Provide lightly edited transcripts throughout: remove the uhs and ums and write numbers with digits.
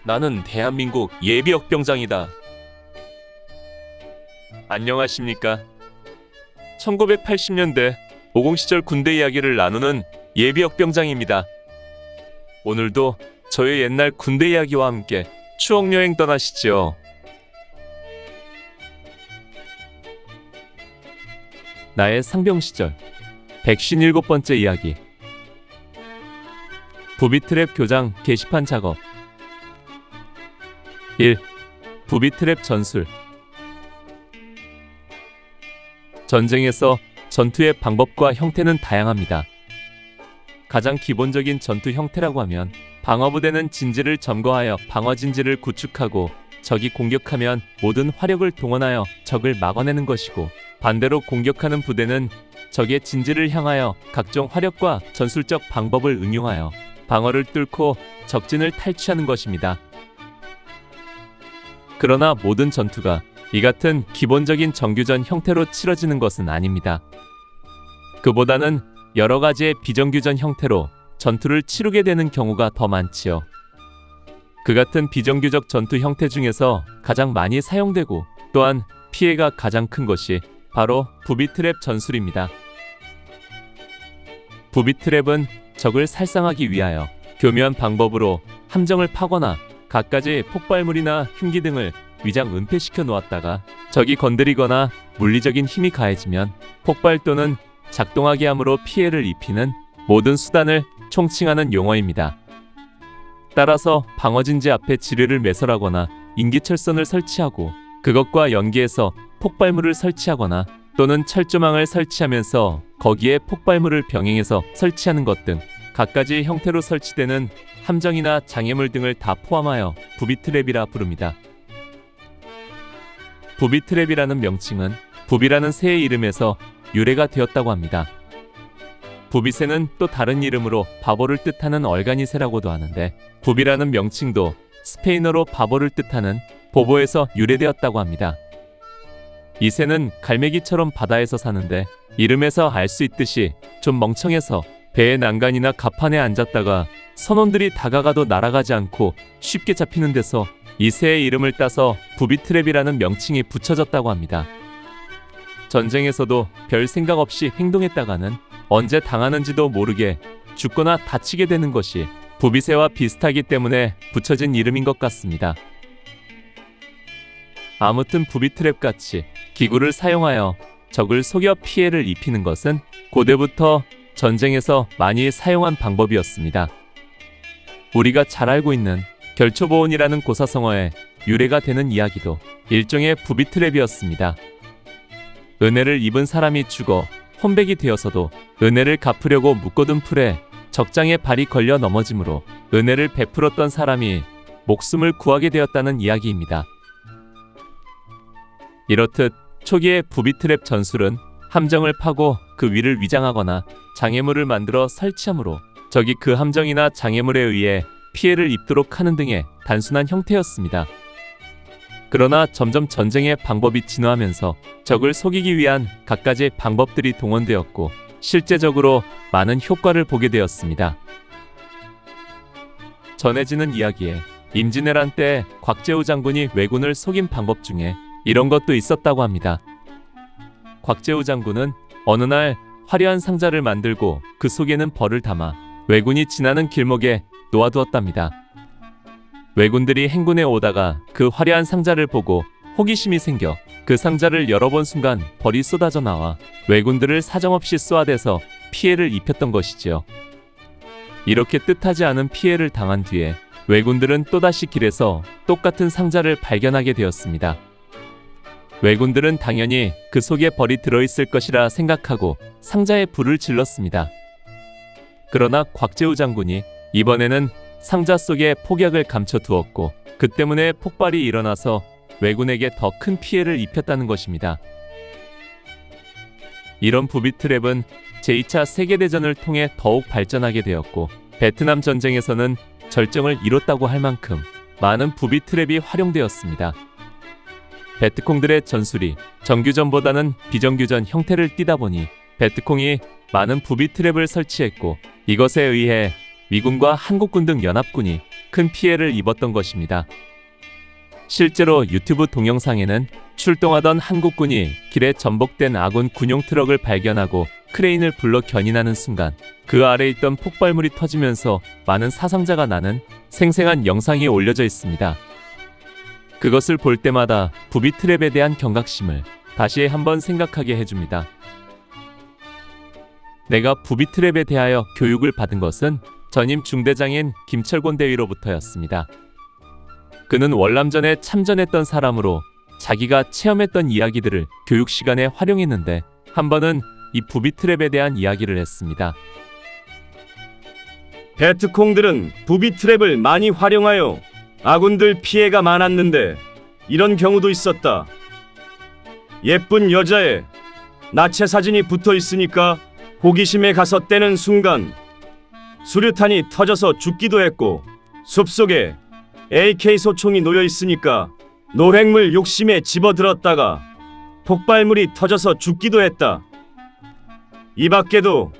나는 대한민국 예비역병장이다. 안녕하십니까? 1980년대 50 시절 군대 이야기를 나누는 예비역병장입니다. 오늘도 저의 옛날 군대 이야기와 함께 추억여행 떠나시죠. 나의 상병 시절 157번째 이야기. 부비트랩 교장 게시판 작업. 1. 부비트랩 전술. 전쟁에서 전투의 방법과 형태는 다양합니다. 가장 기본적인 전투 형태라고 하면 방어부대는 진지를 점거하여 방어진지를 구축하고 적이 공격하면 모든 화력을 동원하여 적을 막아내는 것이고, 반대로 공격하는 부대는 적의 진지를 향하여 각종 화력과 전술적 방법을 응용하여 방어를 뚫고 적진을 탈취하는 것입니다. 그러나 모든 전투가 이 같은 기본적인 정규전 형태로 치러지는 것은 아닙니다. 그보다는 여러 가지의 비정규전 형태로 전투를 치르게 되는 경우가 더 많지요. 그 같은 비정규적 전투 형태 중에서 가장 많이 사용되고 또한 피해가 가장 큰 것이 바로 부비트랩 전술입니다. 부비트랩은 적을 살상하기 위하여 교묘한 방법으로 함정을 파거나 갖가지 폭발물이나 흉기 등을 위장 은폐시켜 놓았다가 적이 건드리거나 물리적인 힘이 가해지면 폭발 또는 작동하게 함으로 피해를 입히는 모든 수단을 총칭하는 용어입니다. 따라서 방어진지 앞에 지뢰를 매설하거나 인기철선을 설치하고 그것과 연계해서 폭발물을 설치하거나 또는 철조망을 설치하면서 거기에 폭발물을 병행해서 설치하는 것 등 갖가지 형태로 설치되는 함정이나 장애물 등을 다 포함하여 부비트랩이라 부릅니다. 부비트랩이라는 명칭은 부비라는 새의 이름에서 유래가 되었다고 합니다. 부비새는 또 다른 이름으로 바보를 뜻하는 얼가니새라고도 하는데, 부비라는 명칭도 스페인어로 바보를 뜻하는 보보에서 유래되었다고 합니다. 이 새는 갈매기처럼 바다에서 사는데, 이름에서 알 수 있듯이 좀 멍청해서 배의 난간이나 갑판에 앉았다가 선원들이 다가가도 날아가지 않고 쉽게 잡히는 데서 이 새의 이름을 따서 부비트랩이라는 명칭이 붙여졌다고 합니다. 전쟁에서도 별 생각 없이 행동했다가는 언제 당하는지도 모르게 죽거나 다치게 되는 것이 부비새와 비슷하기 때문에 붙여진 이름인 것 같습니다. 아무튼 부비트랩 같이 기구를 사용하여 적을 속여 피해를 입히는 것은 고대부터 전쟁에서 많이 사용한 방법이었습니다. 우리가 잘 알고 있는 결초보온이라는 고사성어의 유래가 되는 이야기도 일종의 부비트랩이었습니다. 은혜를 입은 사람이 죽어 혼백이 되어서도 은혜를 갚으려고 묶어둔 풀에 적장에 발이 걸려 넘어지므로 은혜를 베풀었던 사람이 목숨을 구하게 되었다는 이야기입니다. 이렇듯 초기의 부비트랩 전술은 함정을 파고 그 위를 위장하거나 장애물을 만들어 설치하므로 적이 그 함정이나 장애물에 의해 피해를 입도록 하는 등의 단순한 형태였습니다. 그러나 점점 전쟁의 방법이 진화하면서 적을 속이기 위한 갖가지 방법들이 동원되었고 실제적으로 많은 효과를 보게 되었습니다. 전해지는 이야기에 임진왜란 때 곽재우 장군이 왜군을 속인 방법 중에 이런 것도 있었다고 합니다. 곽재우 장군은 어느 날 화려한 상자를 만들고 그 속에는 벌을 담아 왜군이 지나는 길목에 놓아두었답니다. 왜군들이 행군에 오다가 그 화려한 상자를 보고 호기심이 생겨 그 상자를 열어본 순간 벌이 쏟아져 나와 왜군들을 사정없이 쏘아대서 피해를 입혔던 것이지요. 이렇게 뜻하지 않은 피해를 당한 뒤에 왜군들은 또다시 길에서 똑같은 상자를 발견하게 되었습니다. 왜군들은 당연히 그 속에 벌이 들어있을 것이라 생각하고 상자에 불을 질렀습니다. 그러나 곽재우 장군이 이번에는 상자 속에 폭약을 감춰두었고 그 때문에 폭발이 일어나서 왜군에게 더 큰 피해를 입혔다는 것입니다. 이런 부비트랩은 제2차 세계대전을 통해 더욱 발전하게 되었고 베트남 전쟁에서는 절정을 이뤘다고 할 만큼 많은 부비트랩이 활용되었습니다. 베트콩들의 전술이 정규전보다는 비정규전 형태를 띠다 보니 베트콩이 많은 부비트랩을 설치했고 이것에 의해 미군과 한국군 등 연합군이 큰 피해를 입었던 것입니다. 실제로 유튜브 동영상에는 출동하던 한국군이 길에 전복된 아군 군용 트럭을 발견하고 크레인을 불러 견인하는 순간 그 아래에 있던 폭발물이 터지면서 많은 사상자가 나는 생생한 영상이 올려져 있습니다. 그것을 볼 때마다 부비 트랩에 대한 경각심을 다시 한번 생각하게 해줍니다. 내가 부비 트랩에 대하여 교육을 받은 것은 전임 중대장인 김철곤 대위로부터였습니다. 그는 월남전에 참전했던 사람으로 자기가 체험했던 이야기들을 교육 시간에 활용했는데 한 번은 이 부비 트랩에 대한 이야기를 했습니다. 베트콩들은 부비 트랩을 많이 활용하여 아군들 피해가 많았는데 이런 경우도 있었다. 예쁜 여자에 나체 사진이 붙어 있으니까 호기심에 가서 떼는 순간 수류탄이 터져서 죽기도 했고, 숲속에 AK 소총이 놓여 있으니까 노획물 욕심에 집어들었다가 폭발물이 터져서 죽기도 했다. 이 밖에도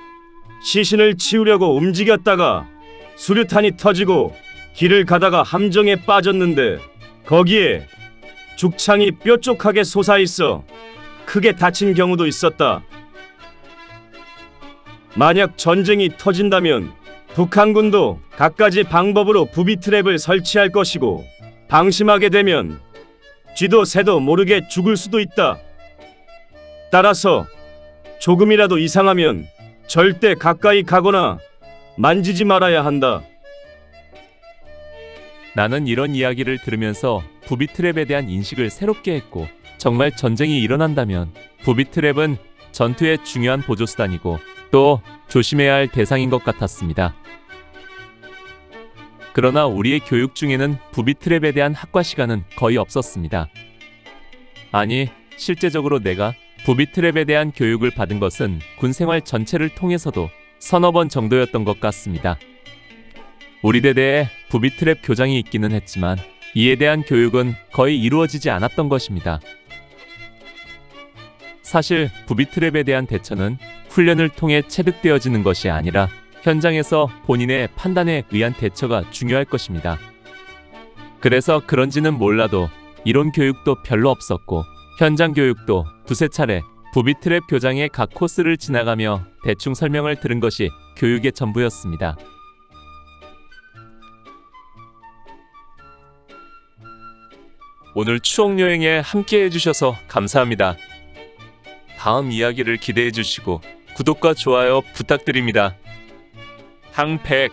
시신을 치우려고 움직였다가 수류탄이 터지고 길을 가다가 함정에 빠졌는데 거기에 죽창이 뾰족하게 솟아있어 크게 다친 경우도 있었다. 만약 전쟁이 터진다면 북한군도 갖가지 방법으로 부비 트랩을 설치할 것이고, 방심하게 되면 쥐도 새도 모르게 죽을 수도 있다. 따라서 조금이라도 이상하면 절대 가까이 가거나 만지지 말아야 한다. 나는 이런 이야기를 들으면서 부비 트랩에 대한 인식을 새롭게 했고, 정말 전쟁이 일어난다면 부비 트랩은 전투의 중요한 보조수단이고 또 조심해야 할 대상인 것 같았습니다. 그러나 우리의 교육 중에는 부비 트랩에 대한 학과 시간은 거의 없었습니다. 아니, 실제적으로 내가 부비 트랩에 대한 교육을 받은 것은 군 생활 전체를 통해서도 서너 번 정도였던 것 같습니다. 우리 대대에 부비 트랩 교장이 있기는 했지만 이에 대한 교육은 거의 이루어지지 않았던 것입니다. 사실 부비 트랩에 대한 대처는 훈련을 통해 체득되어지는 것이 아니라 현장에서 본인의 판단에 의한 대처가 중요할 것입니다. 그래서 그런지는 몰라도 이론 교육도 별로 없었고 현장 교육도 두세 차례 부비 트랩 교장의 각 코스를 지나가며 대충 설명을 들은 것이 교육의 전부였습니다. 오늘 추억여행에 함께 해주셔서 감사합니다. 다음 이야기를 기대해 주시고 구독과 좋아요 부탁드립니다. 항백